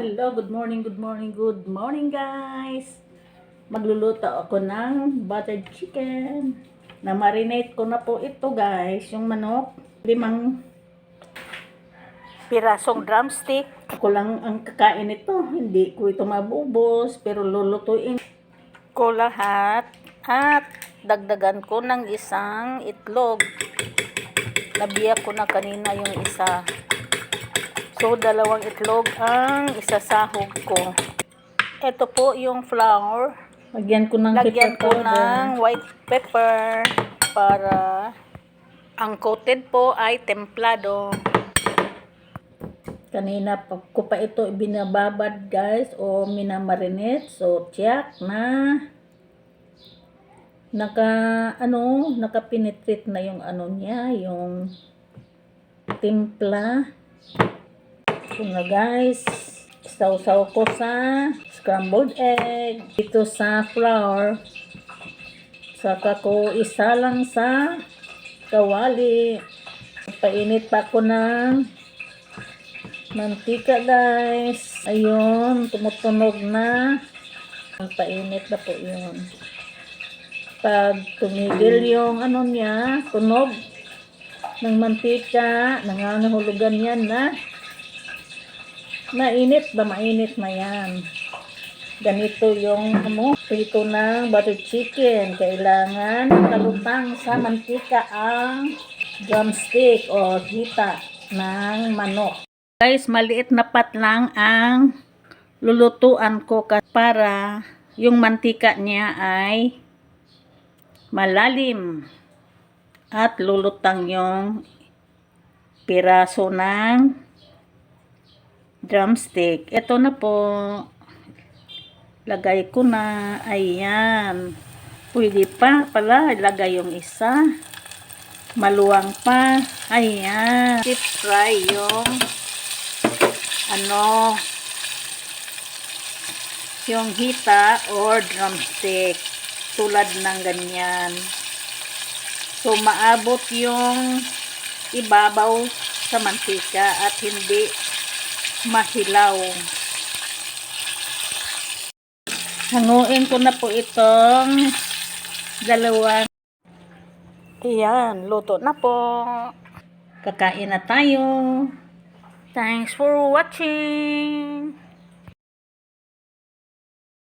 Hello, good morning guys. Magluluto ako ng buttered chicken. Na-marinate ko na po ito guys, yung manok. 5 pirasong drumstick. Ako lang ang kakain ito. Hindi ko ito mabubos, pero lulutuin ko lahat. At dagdagan ko ng isang itlog. Nabiyak ko na kanina yung isa. So, 2 itlog ang isasahog ko. Ito po yung flour. Lagyan ko ng white pepper para ang coated po ay templado. Kanina ko pa ito binababad guys o minamarinate. So, tiyak na naka-penetrate na yung niya, yung timpla. So na guys, sausaw ko sa scrambled egg dito sa flour. Saka ko isa lang sa kawali. Painit pa ko ng mantika guys. Ayun, tumutunog na. Painit na po yun. Pag tumigil yung niya, tunog ng mantika, nangangahulugan yan na mainit na yan. Ganito yung prito ng buttered chicken. Kailangan kalutang sa mantika ang drumstick o hita ng manok. Guys, maliit na pat lang ang lulutuan ko para yung mantika niya ay malalim at lulutang yung piraso ng drumstick. Ito na po. Lagay ko na. Ayan. Pwede pa pala. Ilagay yung isa. Maluwang pa. Ayan. Deep fry yung yung hita or drumstick. Tulad ng ganyan. So, maabot yung ibabaw sa mantika at hindi mahilaw. Hanguin ko na po itong dalawang. Ayan, luto na po. Kakain na tayo. Thanks for watching.